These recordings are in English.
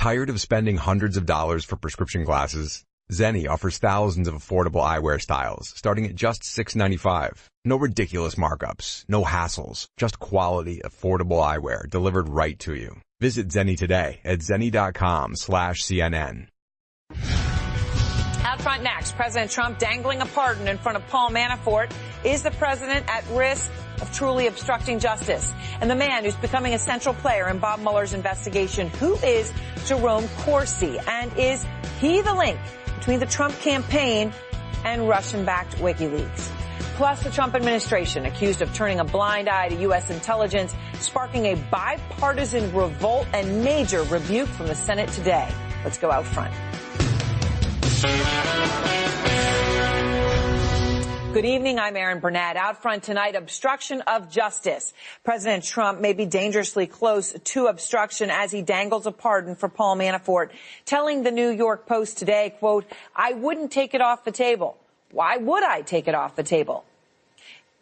Tired of spending hundreds of dollars for prescription glasses? Zenni offers thousands of affordable eyewear styles, starting at just $6.95. No ridiculous markups, no hassles, just quality, affordable eyewear delivered right to you. Visit Zenni today at zenni.com/CNN. Out front next, President Trump dangling a pardon in front of Paul Manafort. Is the president at risk of truly obstructing justice? And the man who's becoming a central player in Bob Mueller's investigation, who is Jerome Corsi? And is he the link between the Trump campaign and Russian-backed WikiLeaks? Plus, the Trump administration accused of turning a blind eye to U.S. intelligence, sparking a bipartisan revolt and major rebuke from the Senate today. Let's go out front. Good evening. I'm Erin Burnett. Out front tonight, obstruction of justice. President Trump may be dangerously close to obstruction as he dangles a pardon for Paul Manafort, telling the New York Post today, quote, "I wouldn't take it off the table." Why would I take it off the table?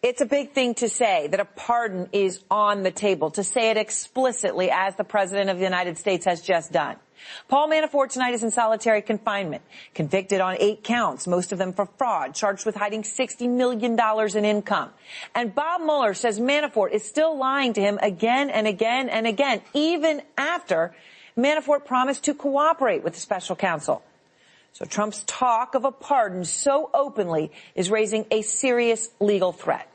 It's a big thing to say that a pardon is on the table, to say it explicitly as the President of the United States has just done. Paul Manafort tonight is in solitary confinement, convicted on 8 counts, most of them for fraud, charged with hiding $60 million in income. And Bob Mueller says Manafort is still lying to him again and again and again, even after Manafort promised to cooperate with the special counsel. So Trump's talk of a pardon so openly is raising a serious legal threat.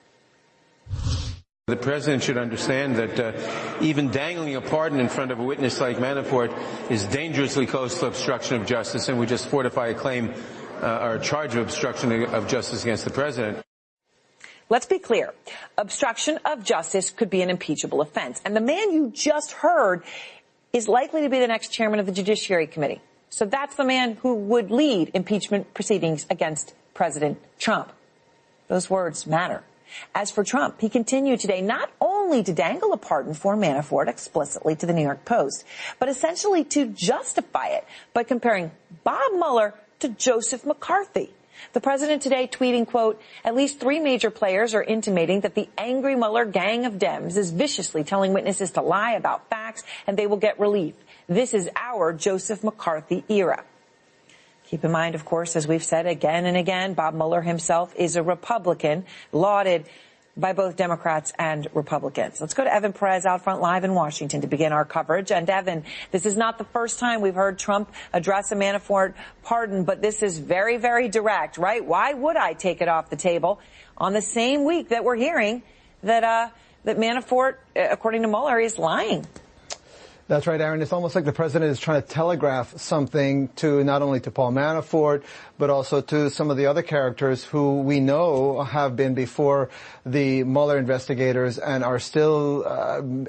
The president should understand that even dangling a pardon in front of a witness like Manafort is dangerously close to obstruction of justice, and would just fortify a claim or a charge of obstruction of justice against the president. Let's be clear. Obstruction of justice could be an impeachable offense. And the man you just heard is likely to be the next chairman of the Judiciary Committee. So that's the man who would lead impeachment proceedings against President Trump. Those words matter. As for Trump, he continued today not only to dangle a pardon for Manafort explicitly to the New York Post, but essentially to justify it by comparing Bob Mueller to Joseph McCarthy. The president today tweeting, quote, "At least 3 major players are intimating that the angry Mueller gang of Dems is viciously telling witnesses to lie about facts and they will get relief. This is our Joseph McCarthy era." Keep in mind, of course, as we've said again and again, Bob Mueller himself is a Republican, lauded by both Democrats and Republicans. Let's go to Evan Perez out front live in Washington to begin our coverage. And Evan, this is not the first time we've heard Trump address a Manafort pardon, but this is very, very direct, right? Why would I take it off the table on the same week that we're hearing that Manafort, according to Mueller, is lying? That's right, Aaron. It's almost like the president is trying to telegraph something to not only to Paul Manafort, but also to some of the other characters who we know have been before the Mueller investigators and are still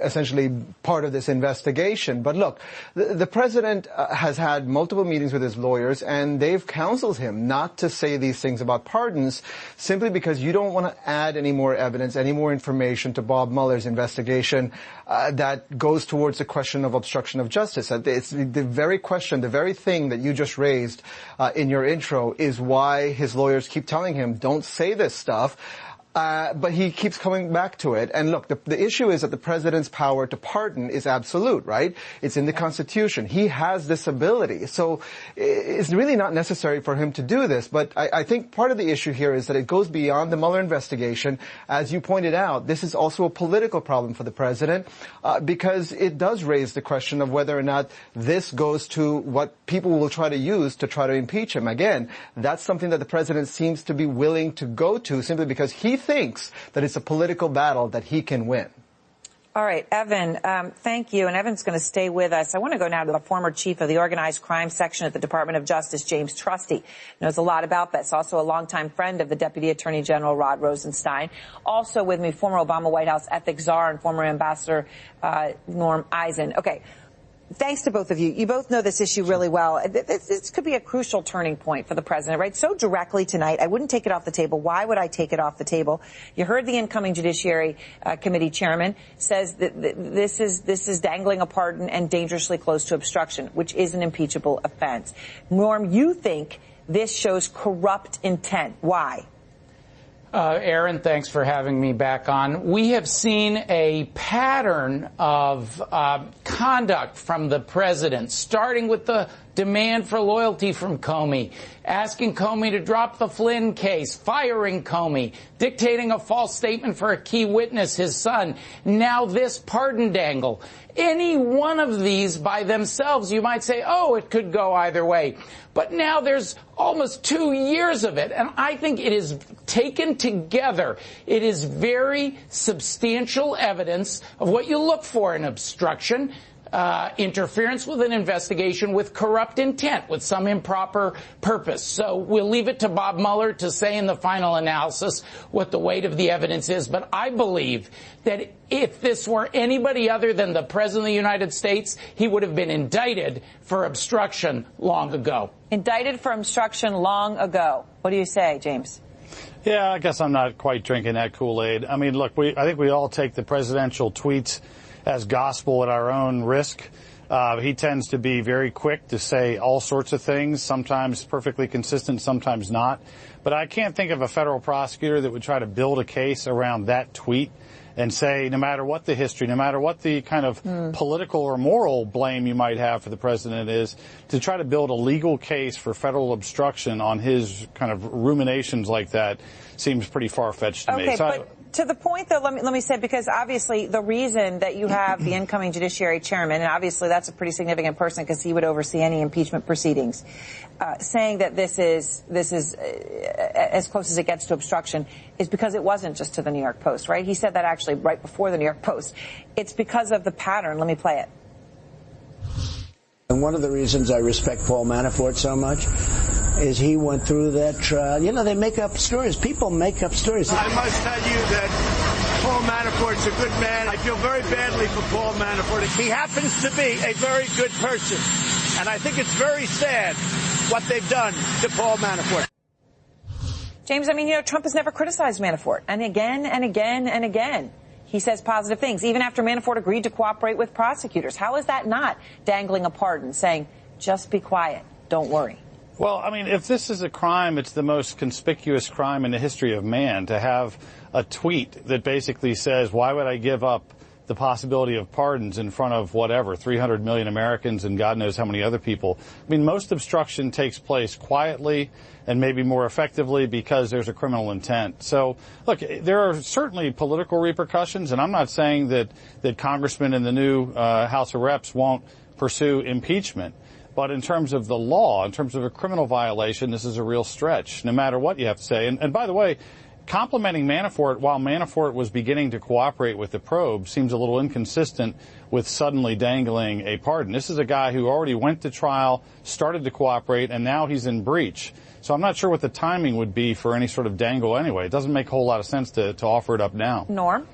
essentially part of this investigation. But look, the president has had multiple meetings with his lawyers, and they've counseled him not to say these things about pardons simply because you don't want to add any more evidence, any more information to Bob Mueller's investigation that goes towards the question of obstruction of justice. It's the very question, the very thing that you just raised in your intro is why his lawyers keep telling him, don't say this stuff. But he keeps coming back to it. And look, the issue is that the president's power to pardon is absolute, right? It's in the Constitution. He has this ability. So it's really not necessary for him to do this. But I think part of the issue here is that it goes beyond the Mueller investigation. As you pointed out, this is also a political problem for the president because it does raise the question of whether or not this goes to what people will try to use to try to impeach him. Again, that's something that the president seems to be willing to go to simply because he thinks that it's a political battle that he can win. All right, Evan, thank you. And Evan's going to stay with us. I want to go now to the former chief of the organized crime section at the Department of Justice, James Trusty. Knows a lot about this. Also a longtime friend of the Deputy Attorney General, Rod Rosenstein. Also with me, former Obama White House ethics czar and former Ambassador Norm Eisen. Okay. Thanks to both of you. You both know this issue really well. This could be a crucial turning point for the president, right? So directly tonight, I wouldn't take it off the table. Why would I take it off the table? You heard the incoming Judiciary Committee chairman says that this is dangling a pardon and dangerously close to obstruction, which is an impeachable offense. Norm, you think this shows corrupt intent. Why? Aaron, thanks for having me back on. We have seen a pattern of conduct from the president, starting with the demand for loyalty from Comey, asking Comey to drop the Flynn case, firing Comey, dictating a false statement for a key witness, his son. Now this pardon dangle. Any one of these by themselves, you might say, oh, it could go either way. But now there's almost 2 years of it, and I think it is taken together. It is very substantial evidence of what you look for in obstruction. Interference with an investigation with corrupt intent, with some improper purpose. So we'll leave it to Bob Mueller to say in the final analysis what the weight of the evidence is. But I believe that if this were anybody other than the President of the United States, he would have been indicted for obstruction long ago. Indicted for obstruction long ago. What do you say, James? Yeah, I guess I'm not quite drinking that Kool-Aid. I mean, look, I think we all take the presidential tweets as gospel at our own risk. He tends to be very quick to say all sorts of things, sometimes perfectly consistent, sometimes not. But I can't think of a federal prosecutor that would try to build a case around that tweet and say, no matter what the history, no matter what the kind of political or moral blame you might have for the president is, to try to build a legal case for federal obstruction on his kind of ruminations like that seems pretty far-fetched to me. So to the point, though, let me say, because obviously the reason that you have the incoming judiciary chairman, and obviously that's a pretty significant person because he would oversee any impeachment proceedings, saying that this is as close as it gets to obstruction, is because it wasn't just to the New York Post, right? He said that actually right before the New York Post. It's because of the pattern. Let me play it. And one of the reasons I respect Paul Manafort so much is he went through that trial. You know, they make up stories. People make up stories. I must tell you that Paul Manafort's a good man. I feel very badly for Paul Manafort. He happens to be a very good person. And I think it's very sad what they've done to Paul Manafort. James, I mean, you know, Trump has never criticized Manafort. And again and again and again, he says positive things, even after Manafort agreed to cooperate with prosecutors. How is that not dangling a pardon, saying, just be quiet, don't worry? Well, I mean, if this is a crime, it's the most conspicuous crime in the history of man to have a tweet that basically says, why would I give up the possibility of pardons in front of whatever, 300 million Americans and God knows how many other people. I mean, most obstruction takes place quietly and maybe more effectively because there's a criminal intent. So, look, there are certainly political repercussions, and I'm not saying that congressmen in the new House of Reps won't pursue impeachment. But in terms of the law, in terms of a criminal violation, this is a real stretch, no matter what you have to say. And by the way, complimenting Manafort while Manafort was beginning to cooperate with the probe seems a little inconsistent with suddenly dangling a pardon. This is a guy who already went to trial, started to cooperate, and now he's in breach. So I'm not sure what the timing would be for any sort of dangle anyway. It doesn't make a whole lot of sense to offer it up now. Norm?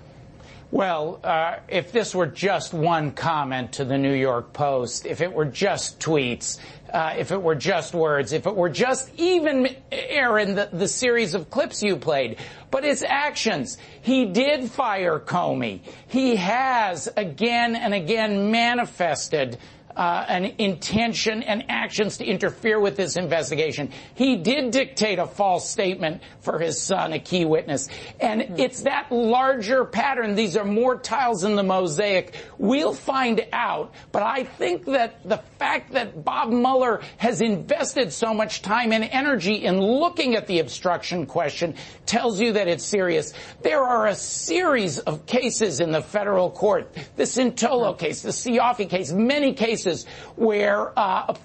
Well, if this were just one comment to the New York Post, if it were just tweets, if it were just words, if it were just even, Aaron, the series of clips you played, but it's actions. He did fire Comey. He has again and again manifested an intention and actions to interfere with this investigation. He did dictate a false statement for his son, a key witness. And it's that larger pattern. These are more tiles in the mosaic. We'll find out. But I think that the fact that Bob Mueller has invested so much time and energy in looking at the obstruction question tells you that it's serious. There are a series of cases in the federal court, the Sintolo case, the Siafi case, many cases where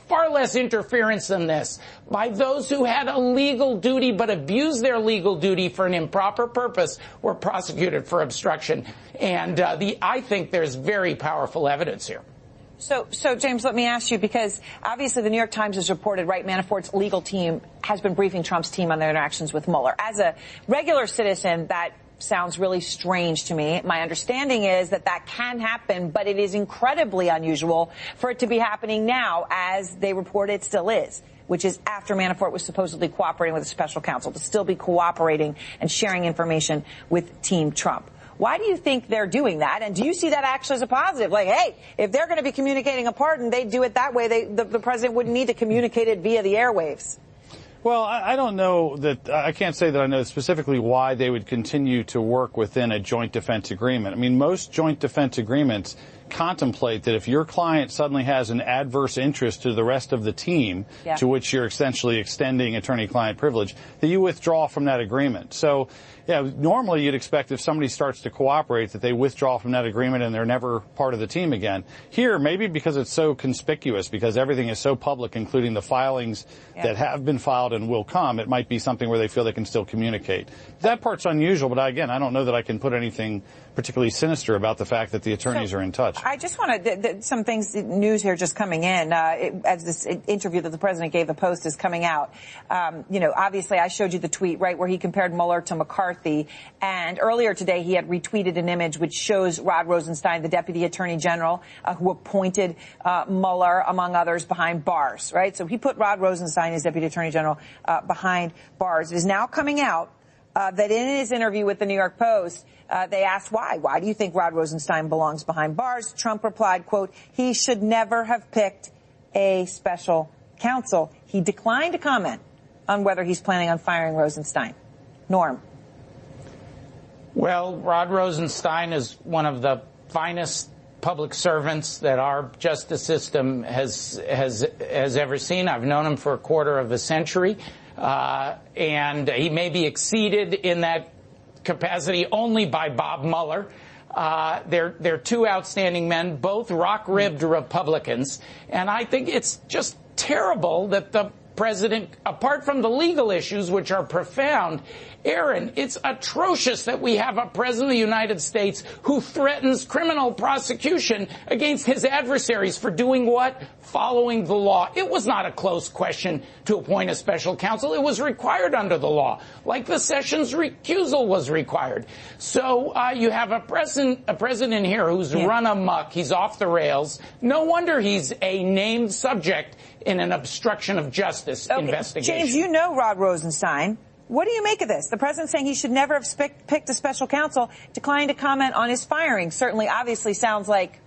far less interference than this by those who had a legal duty but abused their legal duty for an improper purpose were prosecuted for obstruction. And I think there's very powerful evidence here. So, James, let me ask you, because obviously the New York Times has reported, right, Manafort's legal team has been briefing Trump's team on their interactions with Mueller. As a regular citizen, that sounds really strange to me. My understanding is that can happen, but it is incredibly unusual for it to be happening now, as they report it still is, which is after Manafort was supposedly cooperating with a special counsel, to still be cooperating and sharing information with Team Trump. Why do you think they're doing that? And do you see that actually as a positive? Like, hey, if they're going to be communicating a pardon, they'd do it that way. The president wouldn't need to communicate it via the airwaves. Well, I don't know that, I can't say that I know specifically why they would continue to work within a joint defense agreement. I mean, most joint defense agreements contemplate that if your client suddenly has an adverse interest to the rest of the team, to which you're essentially extending attorney-client privilege, that you withdraw from that agreement. So, yeah, normally you'd expect if somebody starts to cooperate that they withdraw from that agreement and they're never part of the team again. Here, maybe because it's so conspicuous, because everything is so public, including the filings that have been filed and will come, it might be something where they feel they can still communicate. That part's unusual, but again, I don't know that I can put anything particularly sinister about the fact that the attorneys are in touch. I just want to, some things, news here just coming in, as this interview that the president gave the Post is coming out. Obviously I showed you the tweet, right, where he compared Mueller to McCarthy. And earlier today he had retweeted an image which shows Rod Rosenstein, the Deputy Attorney General, who appointed Mueller, among others, behind bars, right? So he put Rod Rosenstein, as Deputy Attorney General, behind bars. It is now coming out that in his interview with the New York Post, they asked why. Why do you think Rod Rosenstein belongs behind bars? Trump replied, quote, he should never have picked a special counsel. He declined to comment on whether he's planning on firing Rosenstein. Norm. Well, Rod Rosenstein is one of the finest public servants that our justice system has ever seen. I've known him for a quarter of a century, and he may be exceeded in that capacity only by Bob Mueller. They're two outstanding men, both rock-ribbed Republicans, and I think it's just terrible that the president, apart from the legal issues, which are profound, Aaron, it's atrocious that we have a president of the United States who threatens criminal prosecution against his adversaries for doing what? Following the law. It was not a close question to appoint a special counsel. It was required under the law, like the Sessions recusal was required. So you have a president here who's run amok. He's off the rails. No wonder he's a named subject in an obstruction of justice investigation. James, you know Rod Rosenstein. What do you make of this? The president saying he should never have picked a special counsel, declining to comment on his firing. Certainly, obviously sounds like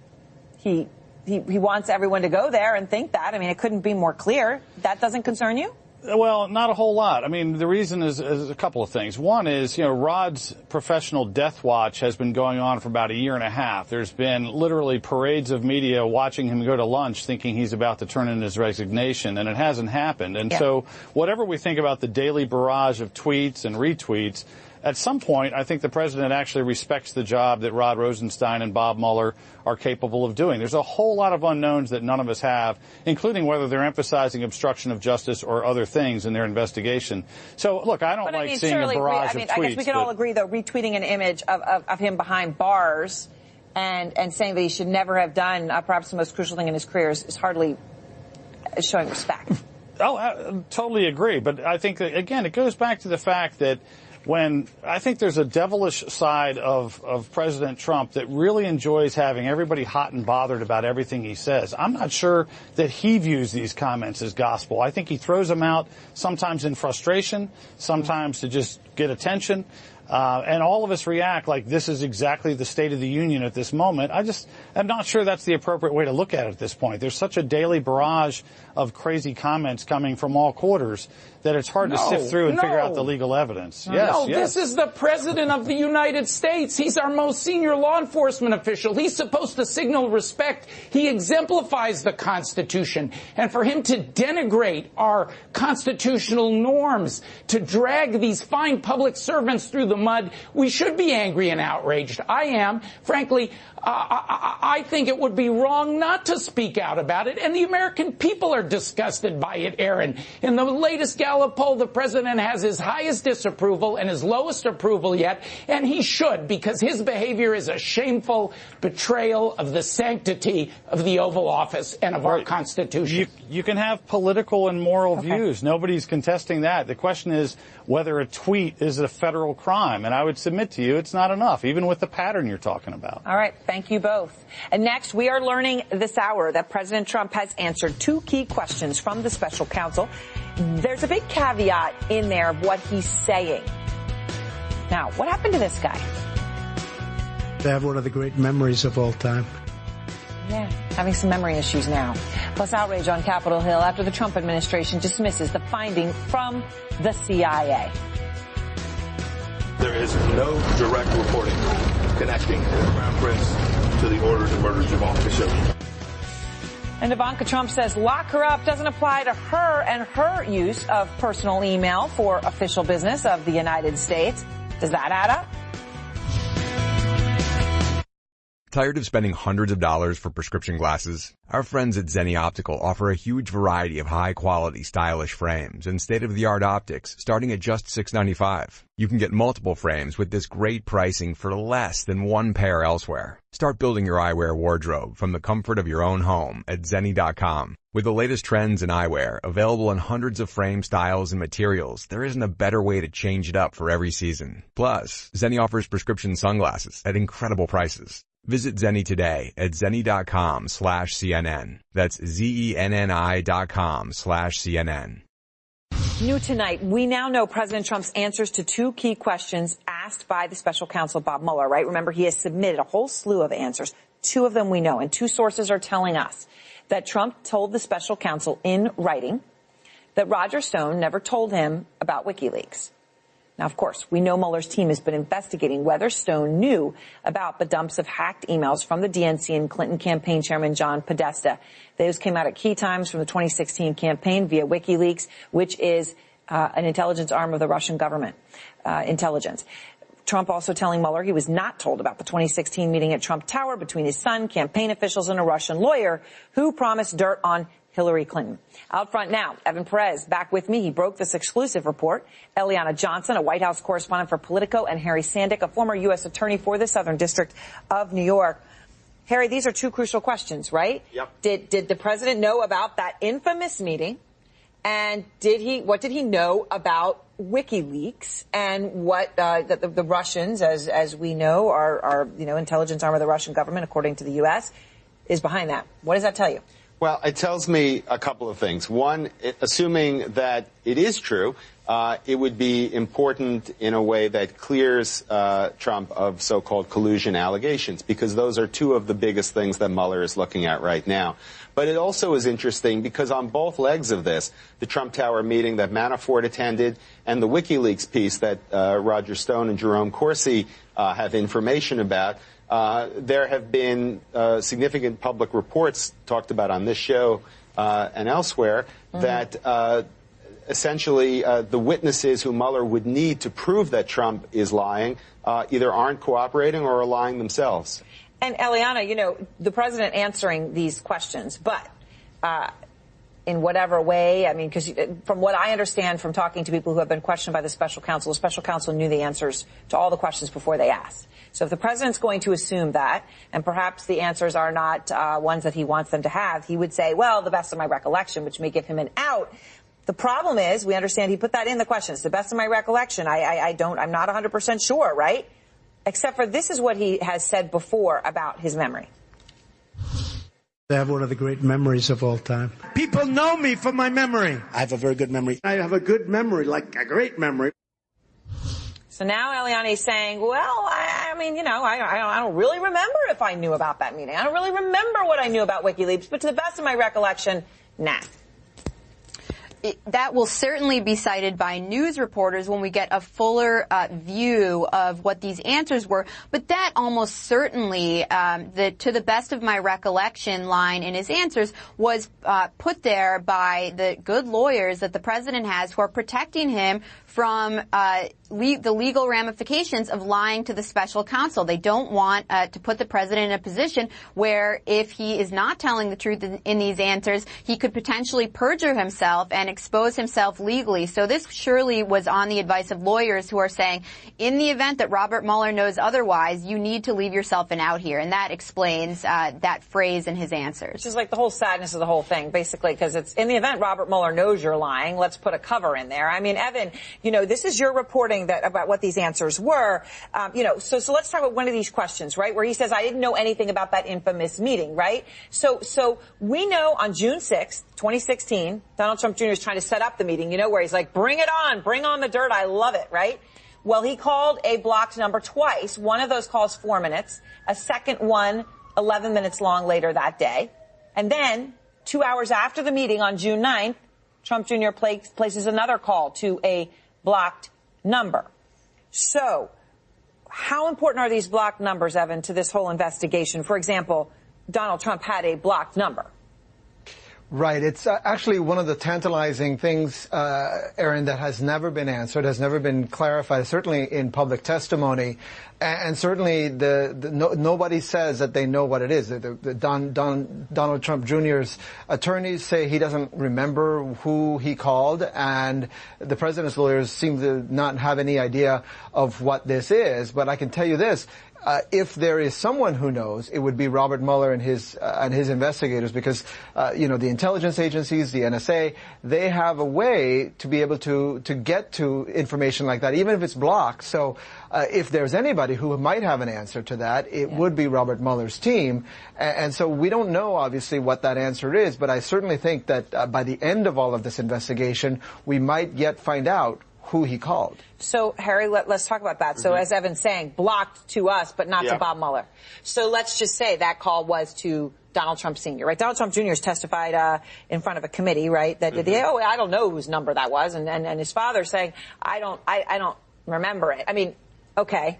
he wants everyone to go there and think that. I mean, it couldn't be more clear. That doesn't concern you? Well, not a whole lot. I mean, the reason is a couple of things. One is, Rod's professional death watch has been going on for about a year and a half. There's been literally parades of media watching him go to lunch thinking he's about to turn in his resignation, and it hasn't happened. And so whatever we think about the daily barrage of tweets and retweets, at some point, I think the president actually respects the job that Rod Rosenstein and Bob Mueller are capable of doing. There's a whole lot of unknowns that none of us have, including whether they're emphasizing obstruction of justice or other things in their investigation. So, look, I don't like seeing a barrage of tweets. I guess we can all agree, though, retweeting an image of him behind bars and saying that he should never have done perhaps the most crucial thing in his career is hardly showing respect. Oh, I totally agree. But I think, again, it goes back to the fact that when I think there's a devilish side of President Trump that really enjoys having everybody hot and bothered about everything he says. I'm not sure that he views these comments as gospel. I think he throws them out sometimes in frustration, sometimes to just get attention. And all of us react like this is exactly the State of the Union at this moment. I'm not sure that's the appropriate way to look at it at this point. There's such a daily barrage of crazy comments coming from all quarters that it's hard to sift through and figure out the legal evidence. This is the President of the United States. He's our most senior law enforcement official. He's supposed to signal respect. He exemplifies the Constitution. And for him to denigrate our constitutional norms, to drag these fine public servants through the mud, we should be angry and outraged. I am. Frankly, I think it would be wrong not to speak out about it, and the American people are disgusted by it, Aaron. In the latest Gallup poll, the president has his highest disapproval and his lowest approval yet, and he should, because his behavior is a shameful betrayal of the sanctity of the Oval Office and of our Constitution. You can have political and moral views. Nobody's contesting that. The question is whether a tweet is a federal crime, and I would submit to you it's not enough, even with the pattern you're talking about. All right. Thank you both. And next, we are learning this hour that President Trump has answered two key questions from the special counsel. There's a big caveat in there of what he's saying. Now, what happened to this guy? I have one of the great memories of all time. Yeah, having some memory issues now. Plus outrage on Capitol Hill after the Trump administration dismisses the finding from the CIA. There is no direct reporting connecting the Crown Prince to the orders and murders of Khashoggi. And Ivanka Trump says lock her up doesn't apply to her and her use of personal email for official business of the United States. Does that add up? Tired of spending hundreds of dollars for prescription glasses? Our friends at Zenni Optical offer a huge variety of high-quality, stylish frames and state-of-the-art optics starting at just $6.95. You can get multiple frames with this great pricing for less than one pair elsewhere. Start building your eyewear wardrobe from the comfort of your own home at Zenni.com. With the latest trends in eyewear available in hundreds of frame styles and materials, there isn't a better way to change it up for every season. Plus, Zenni offers prescription sunglasses at incredible prices. Visit Zenni today at Zenni.com/CNN. That's ZENNI.com/CNN. New tonight, we now know President Trump's answers to two key questions asked by the special counsel Bob Mueller, right? Remember, he has submitted a whole slew of answers. Two of them we know, and two sources are telling us that Trump told the special counsel in writing that Roger Stone never told him about WikiLeaks. Now, of course, we know Mueller's team has been investigating whether Stone knew about the dumps of hacked emails from the DNC and Clinton campaign chairman John Podesta. Those came out at key times from the 2016 campaign via WikiLeaks, which is an intelligence arm of the Russian government, intelligence. Trump also telling Mueller he was not told about the 2016 meeting at Trump Tower between his son, campaign officials, and a Russian lawyer who promised dirt on Hillary Clinton. Out front now, Evan Perez back with me. He broke this exclusive report. Eliana Johnson, a White House correspondent for Politico, and Harry Sandick, a former U.S. attorney for the Southern District of New York. Harry, these are two crucial questions, right? Yep. Did the president know about that infamous meeting? And what did he know about WikiLeaks and what the Russians, as we know, are intelligence arm of the Russian government, according to the U.S., is behind that? What does that tell you? Well, it tells me a couple of things. One, assuming that it is true, it would be important in a way that clears Trump of so-called collusion allegations, because those are two of the biggest things that Mueller is looking at right now. But it also is interesting because on both legs of this, the Trump Tower meeting that Manafort attended and the WikiLeaks piece that Roger Stone and Jerome Corsi have information about, there have been significant public reports talked about on this show and elsewhere that essentially the witnesses who Mueller would need to prove that Trump is lying either aren't cooperating or are lying themselves. And Eliana, the president answering these questions, but in whatever way, I mean, because from what I understand from talking to people who have been questioned by the special counsel knew the answers to all the questions before they asked. So if the president's going to assume that, and perhaps the answers are not ones that he wants them to have, he would say, well, the best of my recollection, which may give him an out. The problem is, we understand he put that in the questions, the best of my recollection. I'm not 100% sure, right? Except for this is what he has said before about his memory. I have one of the great memories of all time. People know me for my memory. I have a very good memory. I have a good memory, like a great memory. So now Eliana is saying, well, I don't really remember if I knew about that meeting. I don't really remember what I knew about WikiLeaks, but to the best of my recollection, nah. That will certainly be cited by news reporters when we get a fuller view of what these answers were. But that almost certainly, to the best of my recollection line in his answers was put there by the good lawyers that the president has who are protecting him from the legal ramifications of lying to the special counsel. They don't want to put the president in a position where if he is not telling the truth in these answers, he could potentially perjure himself and expose himself legally. So this surely was on the advice of lawyers who are saying, in the event that Robert Mueller knows otherwise, you need to leave yourself an out here. And that explains that phrase in his answers. Which is like the whole sadness of the whole thing, basically, because it's in the event Robert Mueller knows you're lying, let's put a cover in there. I mean, Evan, this is your reporting about what these answers were. So let's talk about one of these questions, right, where he says, I didn't know anything about that infamous meeting, right? So we know on June 6th, 2016, Donald Trump Jr. is trying to set up the meeting, where he's like, bring it on, bring on the dirt. I love it, right? Well, he called a blocked number twice. One of those calls 4 minutes. A second one 11 minutes long later that day. And then 2 hours after the meeting on June 9th, Trump Jr. places another call to a blocked number. So how important are these blocked numbers, Evan, to this whole investigation? For example, Donald Trump had a blocked number. Right. It's actually one of the tantalizing things, Aaron, that has never been answered, has never been clarified, certainly in public testimony. And certainly nobody says that they know what it is. Donald Trump Jr.'s attorneys say he doesn't remember who he called, and the president's lawyers seem to not have any idea of what this is. But I can tell you this. If there is someone who knows, it would be Robert Mueller and his investigators, because the intelligence agencies, the NSA, they have a way to be able to get to information like that, even if it's blocked. So if there's anybody who might have an answer to that, it would be Robert Mueller's team. And so we don't know, obviously, what that answer is, but I certainly think that by the end of all of this investigation, we might yet find out who he called. So, Harry, let's talk about that. So, as Evan's saying, blocked to us, but not to Bob Mueller. So let's just say that call was to Donald Trump Sr., right? Donald Trump Jr. has testified in front of a committee, right? That I don't know whose number that was, and his father saying, I don't remember it. I mean, okay.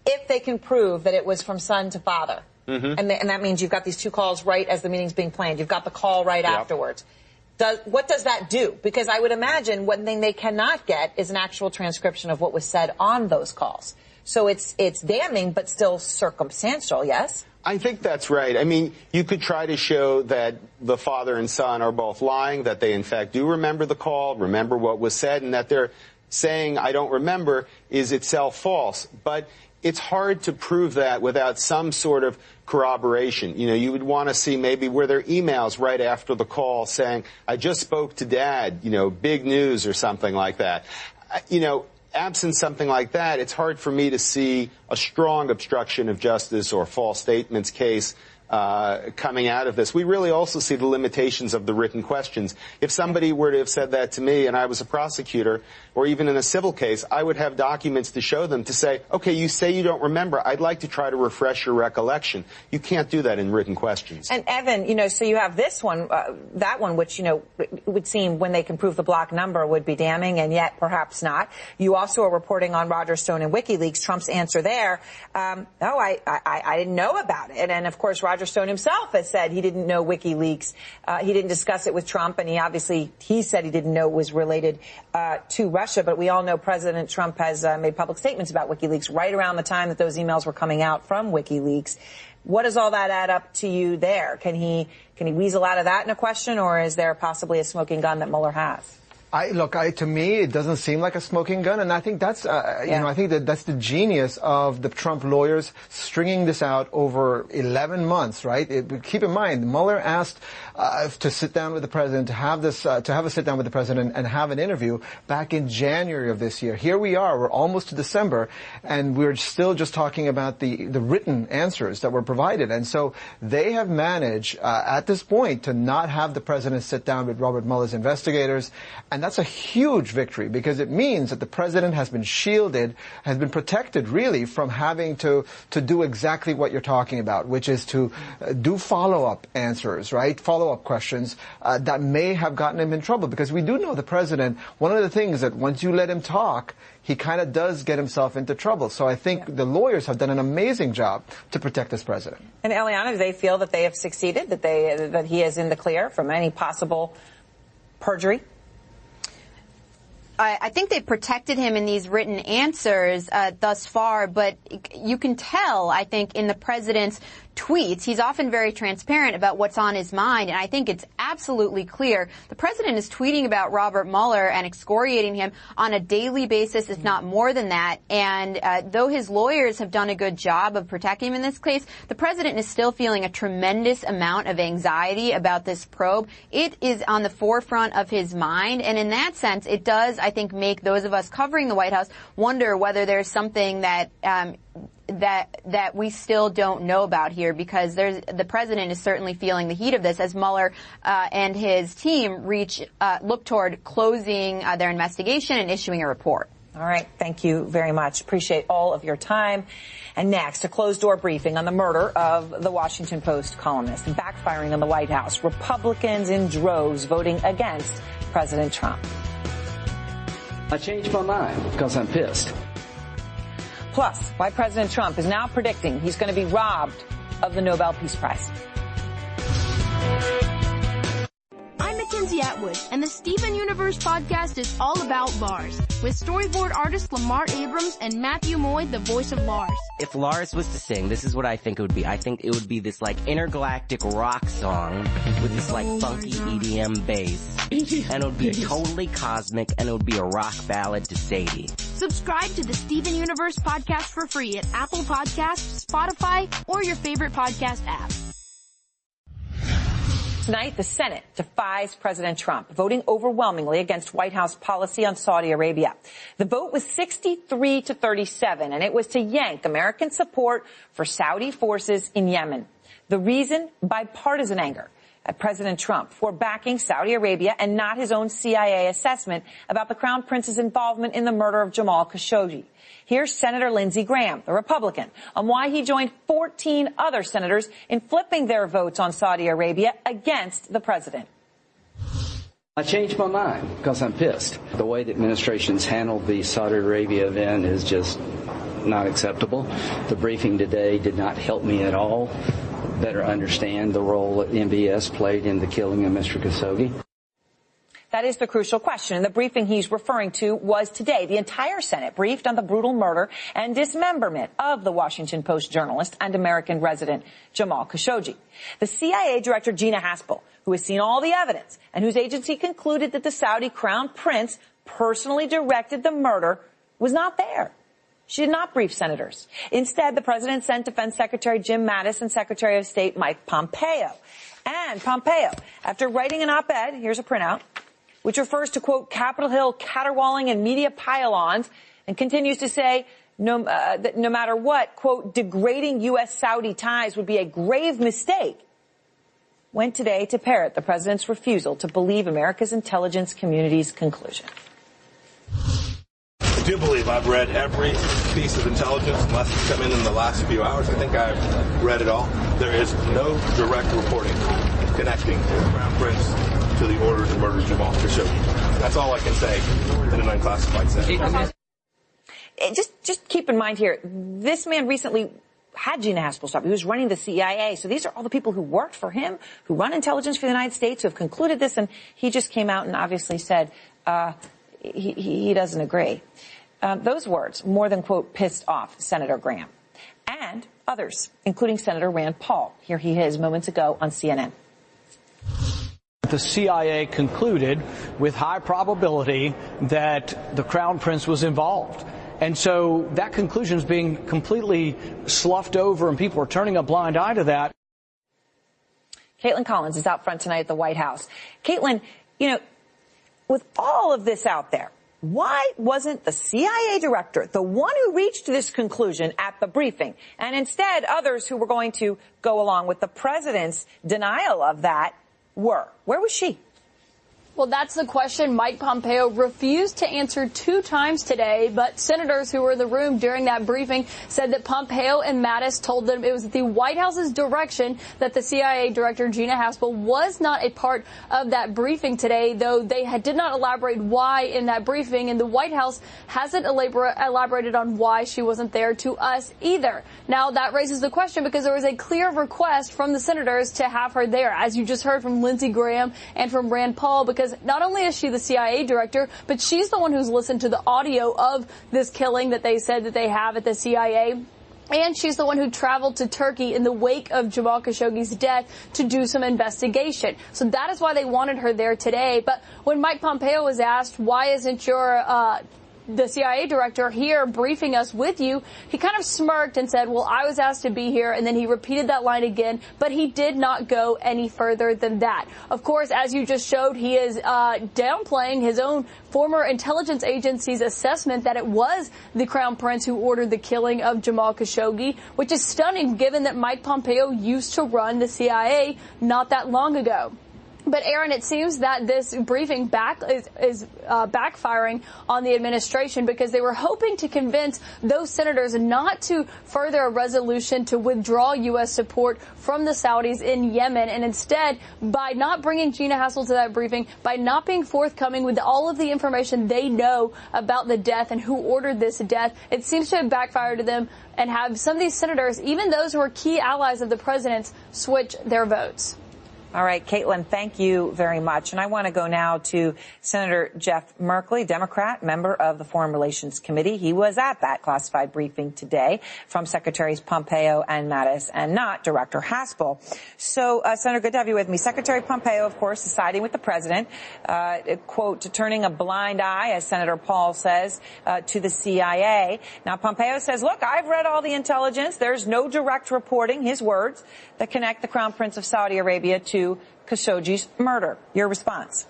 If they can prove that it was from son to father, and that means you've got these two calls right as the meeting's being planned, you've got the call right afterwards. What does that do? Because I would imagine one thing they cannot get is an actual transcription of what was said on those calls. So it's damning, but still circumstantial, yes? I think that's right. I mean, you could try to show that the father and son are both lying, that they in fact do remember the call, remember what was said, and that they're saying, I don't remember, is itself false. But it's hard to prove that without some sort of corroboration. You would want to see maybe were there emails right after the call saying, I just spoke to Dad, big news or something like that. Absent something like that, it's hard for me to see a strong obstruction of justice or false statements case coming out of this. We really also see the limitations of the written questions. If somebody were to have said that to me and I was a prosecutor, or even in a civil case, I would have documents to show them to say, okay, you say you don't remember. I'd like to try to refresh your recollection. You can't do that in written questions. And Evan, so you have this one, that one, which, it would seem when they can prove the block number would be damning, and yet perhaps not. You also are reporting on Roger Stone and WikiLeaks. Trump's answer there, I didn't know about it. And of course, Roger Stone himself has said he didn't know WikiLeaks. He didn't discuss it with Trump, and he said he didn't know it was related to Russia. But we all know President Trump has made public statements about WikiLeaks right around the time that those emails were coming out from WikiLeaks. What does all that add up to you there? Can he weasel out of that in a question, or is there possibly a smoking gun that Mueller has? To me, it doesn't seem like a smoking gun, and I think that's, I think that's the genius of the Trump lawyers stringing this out over 11 months, right? Keep in mind, Mueller asked to sit down with the president, to have a sit down with the president and have an interview back in January of this year. Here we are, we're almost to December, and we're still just talking about the written answers that were provided. And so they have managed, at this point, to not have the president sit down with Robert Mueller's investigators, and that's a huge victory, because it means that the president has been shielded, has been protected really from having to do exactly what you're talking about, which is to do follow-up answers, right? Follow-up questions that may have gotten him in trouble, because we do know the president, one of the things that once you let him talk, he kind of does get himself into trouble. So I think the lawyers have done an amazing job to protect this president. And Eliana, do they feel that they have succeeded, that he is in the clear from any possible perjury? I think they've protected him in these written answers thus far, but you can tell, I think, in the president's tweets, he's often very transparent about what's on his mind, and I think it's absolutely clear. The president is tweeting about Robert Mueller and excoriating him on a daily basis, if not more than that, and though his lawyers have done a good job of protecting him in this case, the president is still feeling a tremendous amount of anxiety about this probe. It is on the forefront of his mind, and in that sense, it does, I think, make those of us covering the White House wonder whether there's something that we still don't know about here, because the president is certainly feeling the heat of this as Mueller and his team look toward closing their investigation and issuing a report. All right. Thank you very much. Appreciate all of your time. And next, a closed-door briefing on the murder of the Washington Post columnist, backfiring on the White House. Republicans in droves voting against President Trump. I changed my mind because I'm pissed. Plus, why President Trump is now predicting he's going to be robbed of the Nobel Peace Prize. I'm Mackenzie Atwood, and the Steven Universe podcast is all about Lars, with storyboard artist Lamar Abrams and Matthew Moy, the voice of Lars. If Lars was to sing, this is what I think it would be. I think it would be this like intergalactic rock song with this like funky EDM bass. And it would be totally cosmic, and it would be a rock ballad to Sadie. Subscribe to the Steven Universe podcast for free at Apple Podcasts, Spotify, or your favorite podcast app. Tonight, the Senate defies President Trump, voting overwhelmingly against White House policy on Saudi Arabia. The vote was 63-37, and it was to yank American support for Saudi forces in Yemen. The reason? Bipartisan anger at President Trump for backing Saudi Arabia and not his own CIA assessment about the Crown Prince's involvement in the murder of Jamal Khashoggi. Here's Senator Lindsey Graham, the Republican, on why he joined 14 other senators in flipping their votes on Saudi Arabia against the president. I changed my mind because I'm pissed. The way the administration's handled the Saudi Arabia event is just not acceptable. The briefing today did not help me at all better understand the role that MBS played in the killing of Mr. Khashoggi. That is the crucial question. And the briefing he's referring to was today. The entire Senate briefed on the brutal murder and dismemberment of the Washington Post journalist and American resident Jamal Khashoggi. The CIA Director Gina Haspel, who has seen all the evidence and whose agency concluded that the Saudi Crown Prince personally directed the murder, was not there. She did not brief senators. Instead, the president sent Defense Secretary Jim Mattis and Secretary of State Mike Pompeo. And Pompeo, after writing an op-ed, here's a printout, which refers to, quote, Capitol Hill caterwauling and media pylons, and continues to say that no matter what, quote, degrading U.S.-Saudi ties would be a grave mistake, went today to parrot the president's refusal to believe America's intelligence community's conclusion. I do believe I've read every piece of intelligence, unless it's come in the last few hours. I think I've read it all. There is no direct reporting connecting the Crown Prince to the order to murder Jamal Khashoggi. That's all I can say in an unclassified sense. Just keep in mind here, this man recently had Gina Haspel stop. He was running the CIA. So these are all the people who worked for him, who run intelligence for the United States, who have concluded this, and he just came out and obviously said he doesn't agree. Those words more than, quote, pissed off Senator Graham and others, including Senator Rand Paul. Here he is moments ago on CNN. The CIA concluded with high probability that the Crown Prince was involved. And so that conclusion is being completely sloughed over, and people are turning a blind eye to that. Caitlin Collins is out front tonight at the White House. Caitlin, with all of this out there, why wasn't the CIA director the one who reached this conclusion at the briefing? And instead, others who were going to go along with the president's denial of that were. Where was she? Well, that's the question Mike Pompeo refused to answer 2 times today, but senators who were in the room during that briefing said that Pompeo and Mattis told them it was the White House's direction that the CIA Director Gina Haspel was not a part of that briefing today, though they did not elaborate why in that briefing, and the White House hasn't elaborated on why she wasn't there to us either. Now, that raises the question because there was a clear request from the senators to have her there, as you just heard from Lindsey Graham and from Rand Paul, because not only is she the CIA director, but she's the one who's listened to the audio of this killing that they said that they have at the CIA. And she's the one who traveled to Turkey in the wake of Jamal Khashoggi's death to do some investigation. So that is why they wanted her there today. But when Mike Pompeo was asked, why isn't the CIA director here briefing us with you, he kind of smirked and said, well, I was asked to be here, and then he repeated that line again, but he did not go any further than that. Of course, as you just showed, he is downplaying his own former intelligence agency's assessment that it was the Crown Prince who ordered the killing of Jamal Khashoggi, which is stunning given that Mike Pompeo used to run the CIA not that long ago. But, Aaron, it seems that this briefing is backfiring on the administration because they were hoping to convince those senators not to further a resolution to withdraw U.S. support from the Saudis in Yemen. And instead, by not bringing Gina Haspel to that briefing, by not being forthcoming with all of the information they know about the death and who ordered this death, it seems to have backfired to them and have some of these senators, even those who are key allies of the president's, switch their votes. All right, Caitlin, thank you very much. And I want to go now to Senator Jeff Merkley, Democrat, member of the Foreign Relations Committee. He was at that classified briefing today from Secretaries Pompeo and Mattis and not Director Haspel. So, Senator, good to have you with me. Secretary Pompeo, of course, is siding with the president, quote, turning a blind eye, as Senator Paul says, to the CIA. Now, Pompeo says, look, I've read all the intelligence. There's no direct reporting, his words, that connect the Crown Prince of Saudi Arabia to Khashoggi's murder. Your response?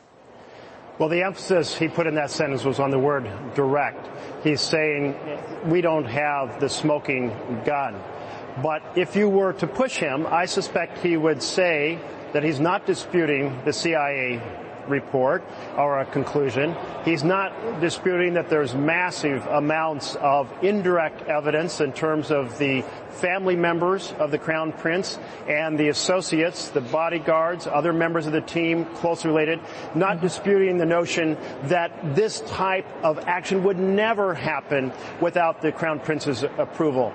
Well, the emphasis he put in that sentence was on the word direct. He's saying we don't have the smoking gun. But if you were to push him, I suspect he would say that he's not disputing the CIA report or a conclusion. He's not disputing that there's massive amounts of indirect evidence in terms of the family members of the Crown Prince and the associates, the bodyguards, other members of the team closely related, not disputing the notion that this type of action would never happen without the Crown Prince's approval.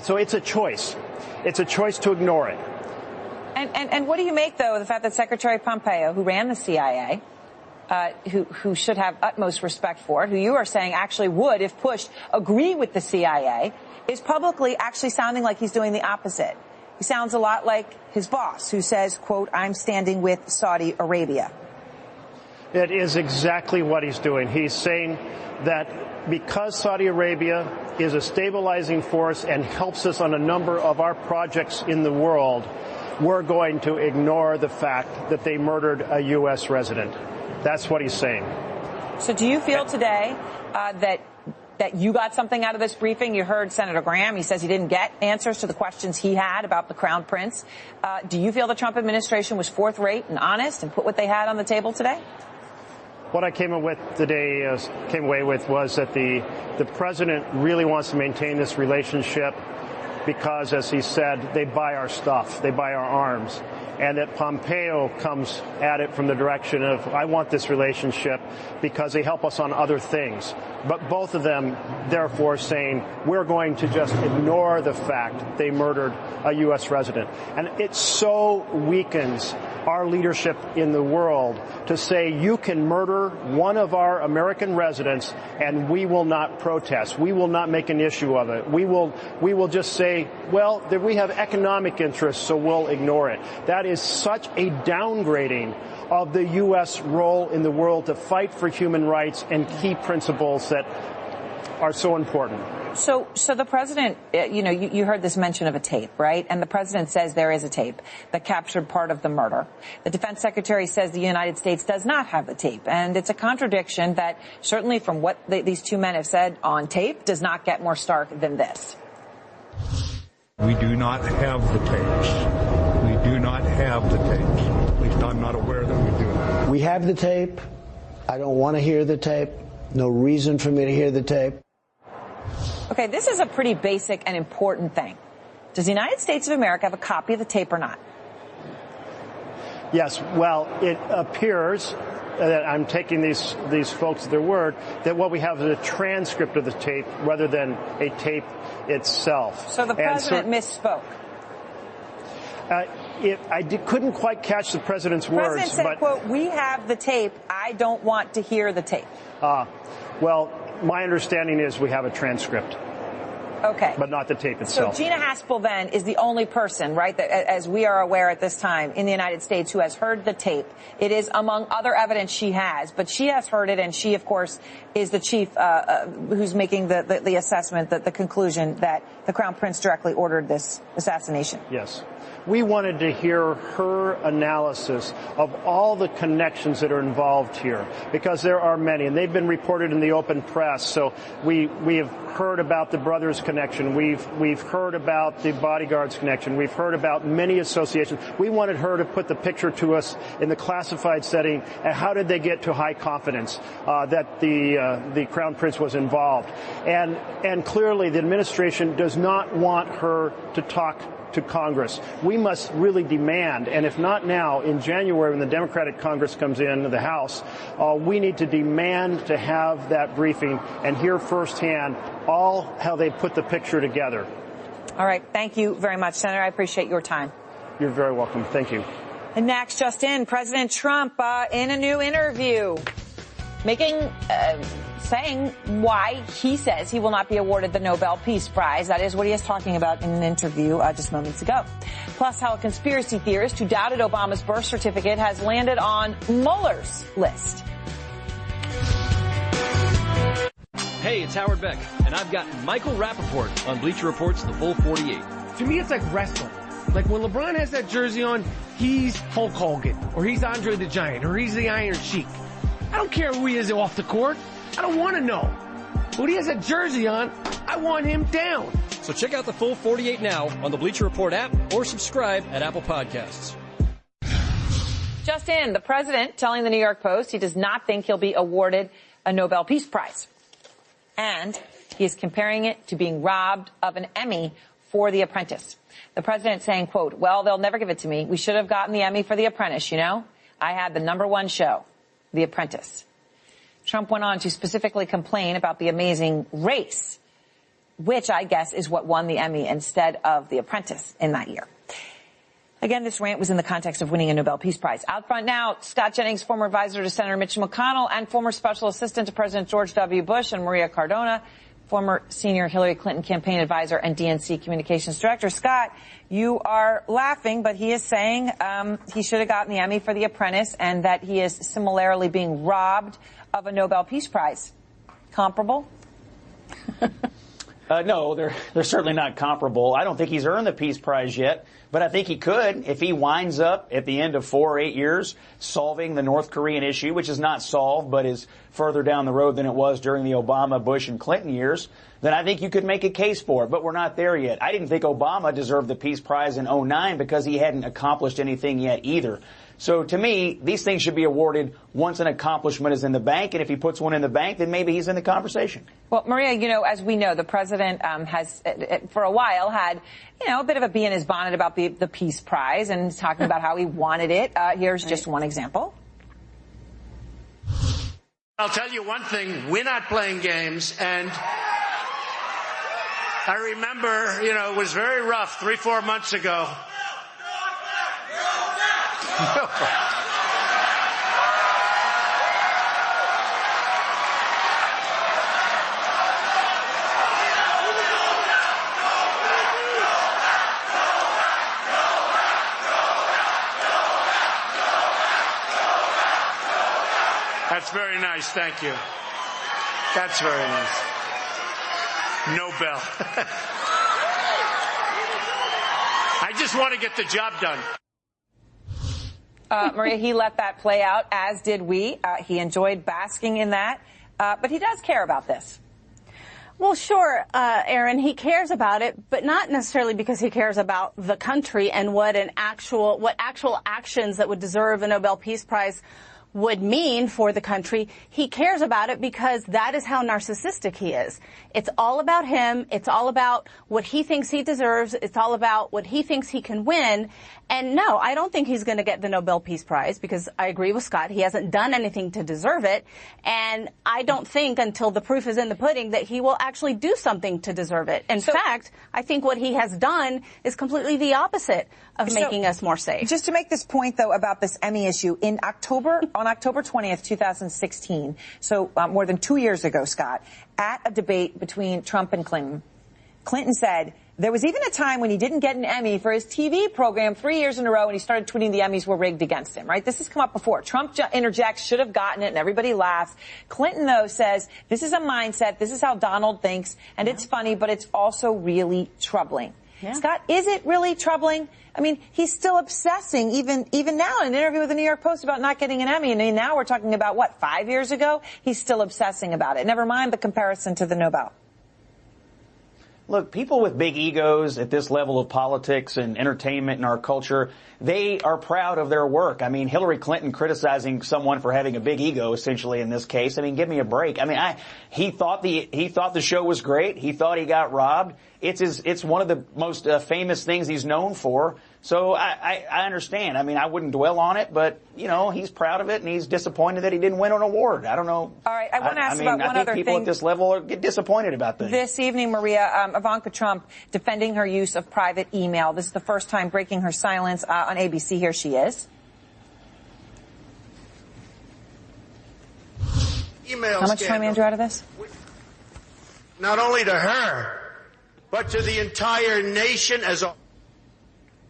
So it's a choice. It's a choice to ignore it. And what do you make, though, of the fact that Secretary Pompeo, who ran the CIA, who should have utmost respect for it, who you are saying actually would, if pushed, agree with the CIA, is publicly actually sounding like he's doing the opposite? He sounds a lot like his boss, who says, quote, I'm standing with Saudi Arabia. It is exactly what he's doing. He's saying that because Saudi Arabia is a stabilizing force and helps us on a number of our projects in the world, we're going to ignore the fact that they murdered a U.S. resident. That's what he's saying. So do you feel today that you got something out of this briefing? You heard Senator Graham. He says he didn't get answers to the questions he had about the Crown Prince. Do you feel the Trump administration was forthright and honest and put what they had on the table today? What I came away with was that the president really wants to maintain this relationship because, as he said, they buy our stuff, they buy our arms, and that Pompeo comes at it from the direction of, I want this relationship because they help us on other things. But both of them, therefore, saying, we're going to just ignore the fact they murdered a U.S. resident. And it so weakens our leadership in the world to say you can murder one of our American residents and we will not protest. We will not make an issue of it. We will just say, well, that we have economic interests, so we'll ignore it. That is such a downgrading of the U.S. role in the world to fight for human rights and key principles that are so important. So the president, you heard this mention of a tape, right? And the president says there is a tape that captured part of the murder. The defense secretary says the United States does not have the tape. And it's a contradiction that certainly from what these two men have said on tape does not get more stark than this. We do not have the tapes. We do not have the tapes. At least I'm not aware that we do. We have the tape. I don't want to hear the tape. No reason for me to hear the tape. Okay, this is a pretty basic and important thing. Does the United States of America have a copy of the tape or not? Yes. Well, it appears that I'm taking these folks at their word that what we have is a transcript of the tape rather than a tape itself. So the president misspoke. Couldn't quite catch the president's words. The president said, quote, we have the tape. I don't want to hear the tape. Well, my understanding is we have a transcript. Okay. But not the tape itself. So Gina Haspel then is the only person, right, that, as we are aware at this time in the United States, who has heard the tape. It is among other evidence she has, but she has heard it, and she, of course, is the chief who's making the assessment, the conclusion that the Crown Prince directly ordered this assassination. Yes. We wanted to hear her analysis of all the connections that are involved here, because there are many, and they've been reported in the open press. So we have heard about the brothers connection. We've heard about the bodyguards connection. We've heard about many associations. We wanted her to put the picture to us in the classified setting, and how did they get to high confidence that the Crown Prince was involved. And clearly the administration does not want her to talk to Congress. We must really demand, and if not now, in January when the Democratic Congress comes into the House, we need to demand to have that briefing and hear firsthand all how they put the picture together. All right. Thank you very much, Senator. I appreciate your time. You're very welcome. Thank you. And next, just in, President Trump in a new interview saying why he says he will not be awarded the Nobel Peace Prize. That is what he is talking about in an interview just moments ago. Plus, how a conspiracy theorist who doubted Obama's birth certificate has landed on Mueller's list. Hey, it's Howard Beck, and I've got Michael Rappaport on Bleacher Report's The Full 48. To me, it's like wrestling. Like when LeBron has that jersey on, he's Hulk Hogan, or he's Andre the Giant, or he's the Iron Sheik. I don't care who he is off the court. I don't want to know. When he has that jersey on, I want him down. So check out The Full 48 now on the Bleacher Report app or subscribe at Apple Podcasts. Just in, the president telling the New York Post he does not think he'll be awarded a Nobel Peace Prize. And he is comparing it to being robbed of an Emmy for The Apprentice. The president saying, quote, well, they'll never give it to me. We should have gotten the Emmy for The Apprentice, you know? I had the #1 show, The Apprentice. Trump went on to specifically complain about The Amazing Race, which I guess is what won the Emmy instead of The Apprentice in that year. Again, this rant was in the context of winning a Nobel Peace Prize. Out front now, Scott Jennings, former advisor to Senator Mitch McConnell and former special assistant to President George W. Bush, and Maria Cardona, former senior Hillary Clinton campaign advisor and DNC communications director. Scott, you are laughing, but he is saying he should have gotten the Emmy for The Apprentice and that he is similarly being robbed of a Nobel Peace Prize. Comparable? No, they're certainly not comparable. I don't think he's earned the Peace Prize yet, but I think he could if he winds up at the end of 4 or 8 years solving the North Korean issue, which is not solved but is further down the road than it was during the Obama, Bush, and Clinton years. Then I think you could make a case for it, but we're not there yet. I didn't think Obama deserved the Peace Prize in 2009 because he hadn't accomplished anything yet either. So to me, these things should be awarded once an accomplishment is in the bank, and if he puts one in the bank, then maybe he's in the conversation. Well, Maria, you know, as we know, the president has, for a while, had, you know, a bit of a bee in his bonnet about the Peace Prize and talking about how he wanted it. Here's just one example. I'll tell you one thing, we're not playing games, and I remember, you know, it was very rough 3-4 months ago. That's very nice, thank you. That's very nice. Nobel. I just want to get the job done. Maria, he let that play out, as did we. He enjoyed basking in that, but he does care about this. Well, sure, Aaron, he cares about it, but not necessarily because he cares about the country and what actual actions that would deserve a Nobel Peace Prize would mean for the country. He cares about it because that is how narcissistic he is. It's all about him. It's all about what he thinks he deserves. It's all about what he thinks he can win. And no, I don't think he's going to get the Nobel Peace Prize because I agree with Scott. He hasn't done anything to deserve it. And I don't think until the proof is in the pudding that he will actually do something to deserve it. In fact, I think what he has done is completely the opposite of making us more safe. Just to make this point, though, about this Emmy issue, on October 20th, 2016, so more than 2 years ago, Scott, at a debate between Trump and Clinton, Clinton said there was even a time when he didn't get an Emmy for his TV program 3 years in a row, and he started tweeting the Emmys were rigged against him, right? This has come up before. Trump interjects, should have gotten it, and everybody laughs. Clinton, though, says this is a mindset, this is how Donald thinks, and it's funny, but it's also really troubling. Yeah. Scott, is it really troubling? I mean, he's still obsessing, even now, in an interview with the New York Post about not getting an Emmy. And now we're talking about, what, 5 years ago? He's still obsessing about it. Never mind the comparison to the Nobel. Look, people with big egos at this level of politics and entertainment in our culture, they are proud of their work. I mean, Hillary Clinton criticizing someone for having a big ego, essentially, in this case. I mean, give me a break. I mean, he thought the show was great. He thought he got robbed. It's one of the most famous things he's known for. So I understand. I mean, I wouldn't dwell on it, but, you know, he's proud of it, and he's disappointed that he didn't win an award. I don't know. All right, I want to ask about one other thing. I think people at this level get disappointed about things. This evening, Maria, Ivanka Trump defending her use of private email. This is the first time breaking her silence on ABC. Here she is. Email How much time, Andrew, out of this? Not only to her, but to the entire nation as a...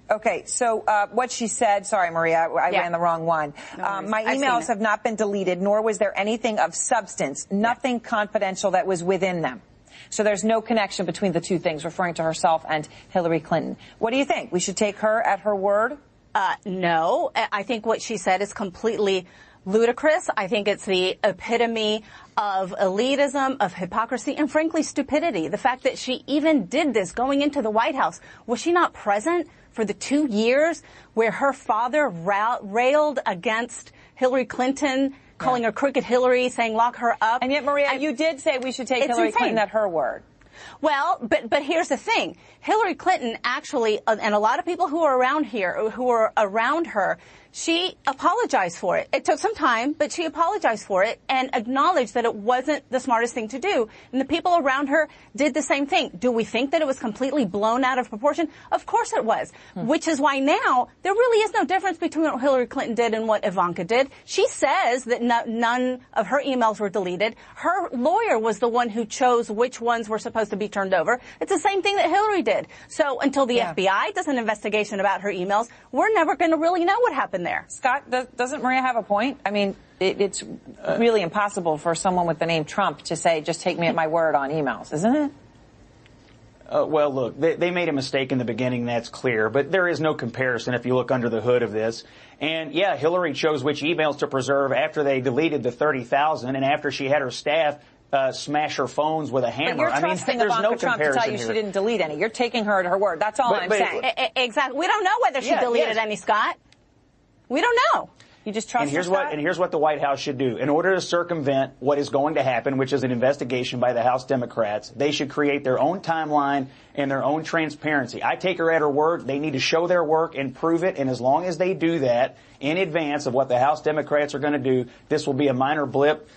Okay, so what she said, sorry, Maria, I ran the wrong one. My emails have not been deleted, nor was there anything of substance, nothing confidential that was within them. So there's no connection between the two things, referring to herself and Hillary Clinton. What do you think? We should take her at her word? No. I think what she said is completely ludicrous. I think it's the epitome of elitism, of hypocrisy, and frankly, stupidity. The fact that she even did this going into the White House. Was she not present for the 2 years where her father railed against Hillary Clinton, calling her Crooked Hillary, saying lock her up? And yet, Maria, you did say we should take Hillary Clinton at her word. Well, but here's the thing. Hillary Clinton actually, and a lot of people who are around here, who are around her, she apologized for it. It took some time, but she apologized for it and acknowledged that it wasn't the smartest thing to do. And the people around her did the same thing. Do we think that it was completely blown out of proportion? Of course it was, which is why now there really is no difference between what Hillary Clinton did and what Ivanka did. She says that none of her emails were deleted. Her lawyer was the one who chose which ones were supposed to be turned over. It's the same thing that Hillary did. So until the FBI does an investigation about her emails, we're never going to really know what happened there. Scott, doesn't Maria have a point? I mean, it's really impossible for someone with the name Trump to say, just take me at my word on emails, isn't it? Well, look, they made a mistake in the beginning, that's clear, but there is no comparison if you look under the hood of this. And, yeah, Hillary chose which emails to preserve after they deleted the 30,000 and after she had her staff smash her phones with a hammer. But you're trusting Ivanka Trump to tell you she didn't delete any. You're taking her at her word. That's all I'm saying. Exactly. We don't know whether she deleted any, Scott. We don't know. You just trust her, Scott? And here's what the White House should do. In order to circumvent what is going to happen, which is an investigation by the House Democrats, they should create their own timeline and their own transparency. I take her at her word. They need to show their work and prove it. And as long as they do that in advance of what the House Democrats are going to do, this will be a minor blip,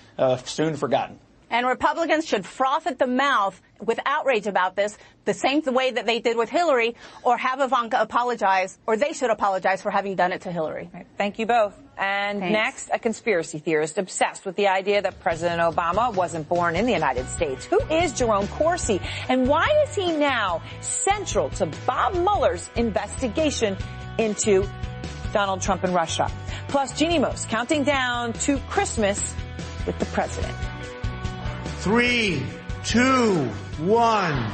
soon forgotten. And Republicans should froth at the mouth with outrage about this, the same way that they did with Hillary, or have Ivanka apologize, or they should apologize for having done it to Hillary. Right. Thank you both. And next, a conspiracy theorist obsessed with the idea that President Obama wasn't born in the United States. Who is Jerome Corsi? And why is he now central to Bob Mueller's investigation into Donald Trump and Russia? Plus, Jeannie Moos counting down to Christmas with the president. 3, 2, 1.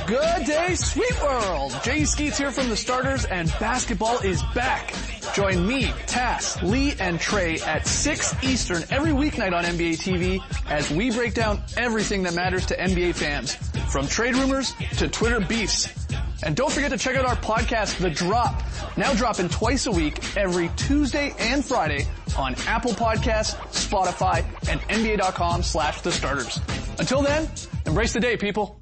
Good day, Sweet World! Jay Skeets here from the Starters, and basketball is back. Join me, Tass, Lee, and Trey at 6 Eastern every weeknight on NBA TV as we break down everything that matters to NBA fans, from trade rumors to Twitter beefs. And don't forget to check out our podcast, The Drop, now dropping twice a week every Tuesday and Friday on Apple Podcasts, Spotify, and NBA.com/thestarters. Until then, embrace the day, people.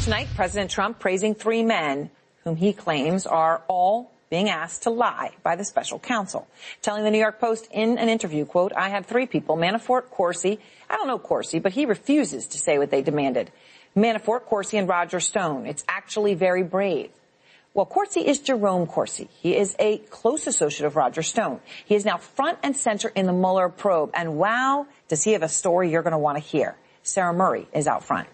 Tonight, President Trump praising 3 men whom he claims are all being asked to lie by the special counsel. Telling the New York Post in an interview, quote, I have 3 people, Manafort, Corsi. I don't know Corsi, but he refuses to say what they demanded. Manafort, Corsi, and Roger Stone. It's actually very brave. Well, Corsi is Jerome Corsi. He is a close associate of Roger Stone. He is now front and center in the Mueller probe. And wow, does he have a story you're going to want to hear. Sarah Murray is out front.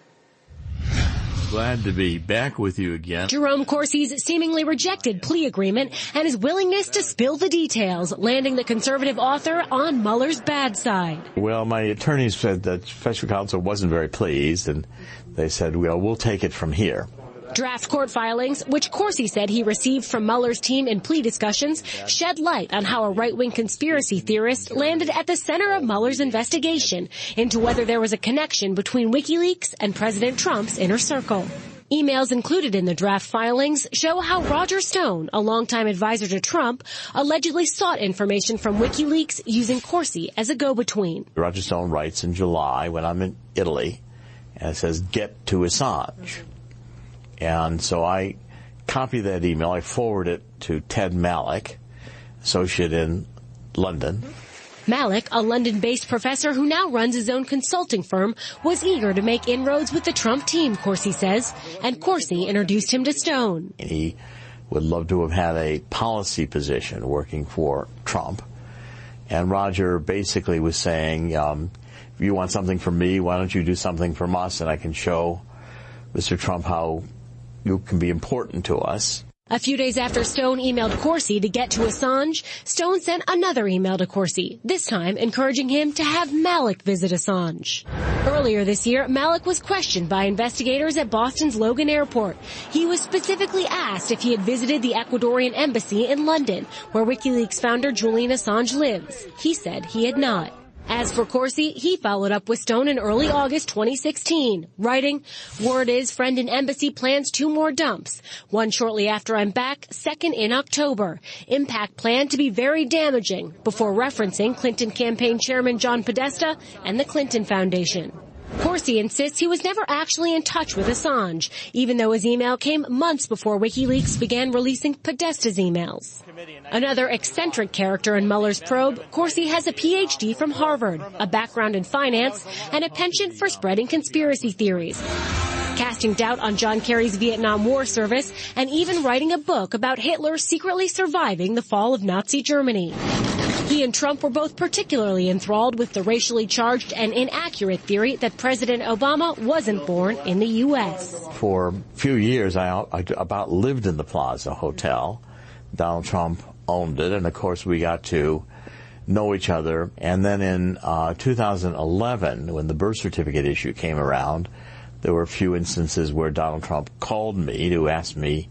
Glad to be back with you again. Jerome Corsi's seemingly rejected plea agreement and his willingness to spill the details, landing the conservative author on Mueller's bad side. Well, my attorneys said that special counsel wasn't very pleased, and they said, well, we'll take it from here. Draft court filings, which Corsi said he received from Mueller's team in plea discussions, shed light on how a right-wing conspiracy theorist landed at the center of Mueller's investigation into whether there was a connection between WikiLeaks and President Trump's inner circle. Emails included in the draft filings show how Roger Stone, a longtime advisor to Trump, allegedly sought information from WikiLeaks using Corsi as a go-between. Roger Stone writes in July when I'm in Italy, and it says, get to Assange. And so I copy that email, I forward it to Ted Malloch, associate in London. Malloch, a London-based professor who now runs his own consulting firm, was eager to make inroads with the Trump team, Corsi says, and Corsi introduced him to Stone. He would love to have had a policy position working for Trump. And Roger basically was saying, if you want something from me, why don't you do something from us, and I can show Mr. Trump how you can be important to us. A few days after Stone emailed Corsi to get to Assange, Stone sent another email to Corsi, this time encouraging him to have Malloch visit Assange. Earlier this year, Malloch was questioned by investigators at Boston's Logan Airport. He was specifically asked if he had visited the Ecuadorian embassy in London, where WikiLeaks founder Julian Assange lives. He said he had not. As for Corsi, he followed up with Stone in early August 2016, writing, word is friend in embassy plans 2 more dumps. One shortly after I'm back, second in October. Impact planned to be very damaging, before referencing Clinton campaign chairman John Podesta and the Clinton Foundation. Corsi insists he was never actually in touch with Assange, even though his email came months before WikiLeaks began releasing Podesta's emails. Another eccentric character in Mueller's probe, Corsi has a PhD from Harvard, a background in finance, and a penchant for spreading conspiracy theories, casting doubt on John Kerry's Vietnam War service, and even writing a book about Hitler secretly surviving the fall of Nazi Germany. He and Trump were both particularly enthralled with the racially charged and inaccurate theory that President Obama wasn't born in the U.S. For a few years, I about lived in the Plaza Hotel. Donald Trump owned it, and of course we got to know each other. And then in 2011, when the birth certificate issue came around, there were a few instances where Donald Trump called me to ask me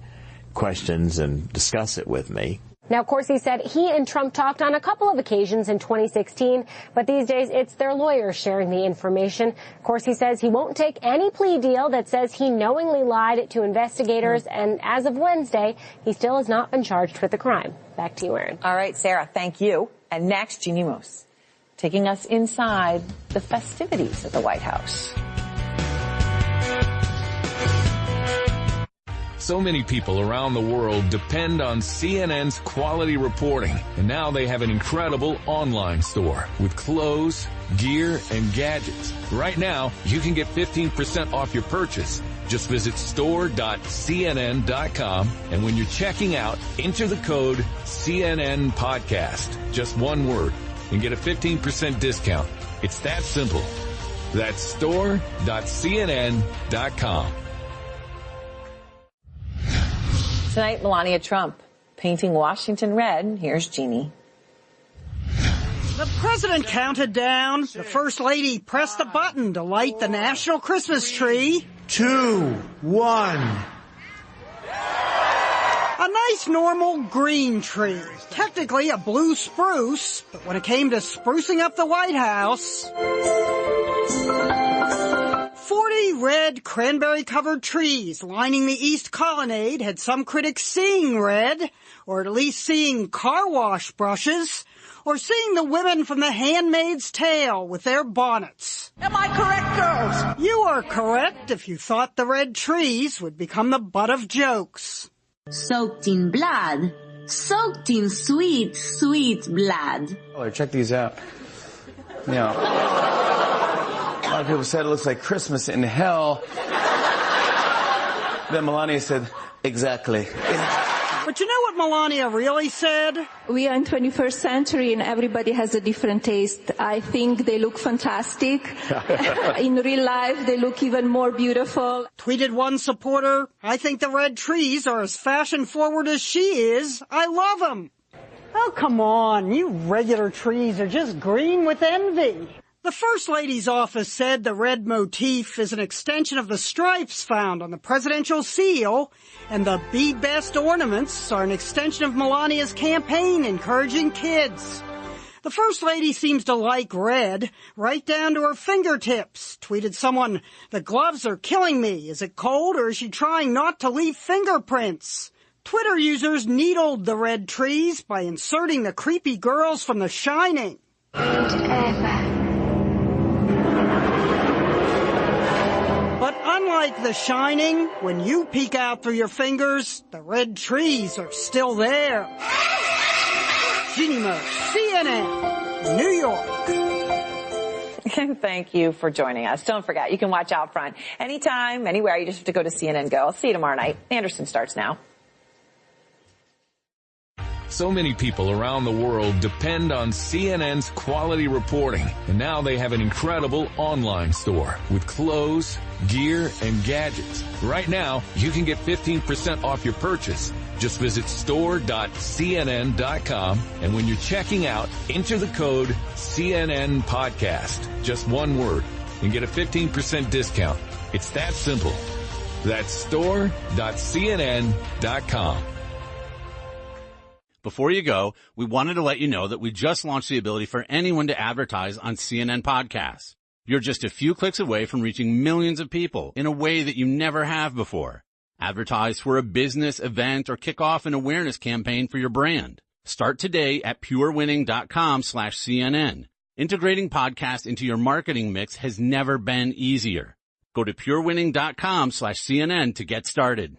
questions and discuss it with me. Now, Corsi said he and Trump talked on a couple of occasions in 2016, but these days it's their lawyers sharing the information. Corsi says he won't take any plea deal that says he knowingly lied to investigators, and as of Wednesday, he still has not been charged with the crime. Back to you, Erin. All right, Sarah, thank you. And next, Jeannie Moos, taking us inside the festivities at the White House. So many people around the world depend on CNN's quality reporting, and now they have an incredible online store with clothes, gear, and gadgets. Right now, you can get 15% off your purchase. Just visit store.cnn.com, and when you're checking out, enter the code CNN Podcast, just one word, and get a 15% discount. It's that simple. That's store.cnn.com. Tonight, Melania Trump painting Washington red. Here's Jeannie. The president counted down. The first lady pressed the button to light the national Christmas tree. 2, 1. A nice normal green tree. Technically a blue spruce, but when it came to sprucing up the White House, 40 red cranberry-covered trees lining the East Colonnade had some critics seeing red, or at least seeing car wash brushes, or seeing the women from The Handmaid's Tale with their bonnets. Am I correct, girls? You are correct if you thought the red trees would become the butt of jokes. Soaked in blood. Soaked in sweet, sweet blood. Oh, check these out. A lot of people said it looks like Christmas in hell. Then Melania said, exactly. For But you know what Melania really said? We are in 21st century and everybody has a different taste. I think they look fantastic. In real life, they look even more beautiful. Tweeted one supporter, I think the red trees are as fashion forward as she is. I love them. Oh, come on. You regular trees are just green with envy. The First Lady's office said the red motif is an extension of the stripes found on the presidential seal, and the Be Best ornaments are an extension of Melania's campaign encouraging kids. The First Lady seems to like red, right down to her fingertips. Tweeted someone, the gloves are killing me. Is it cold or is she trying not to leave fingerprints? Twitter users needled the red trees by inserting the creepy girls from The Shining. But unlike The Shining, when you peek out through your fingers, the red trees are still there. Jeannie Mo, CNN, New York. Thank you for joining us. Don't forget, you can watch Out Front anytime, anywhere. You just have to go to CNN Go. I'll see you tomorrow night. Anderson starts now. So many people around the world depend on CNN's quality reporting, and now they have an incredible online store with clothes, gear, and gadgets. Right now, you can get 15% off your purchase. Just visit store.cnn.com, and when you're checking out, enter the code CNN Podcast, just one word, and get a 15% discount. It's that simple. That's store.cnn.com. Before you go, we wanted to let you know that we just launched the ability for anyone to advertise on CNN Podcasts. You're just a few clicks away from reaching millions of people in a way that you never have before. Advertise for a business, event, or kick off an awareness campaign for your brand. Start today at purewinning.com/CNN. Integrating podcasts into your marketing mix has never been easier. Go to purewinning.com/CNN to get started.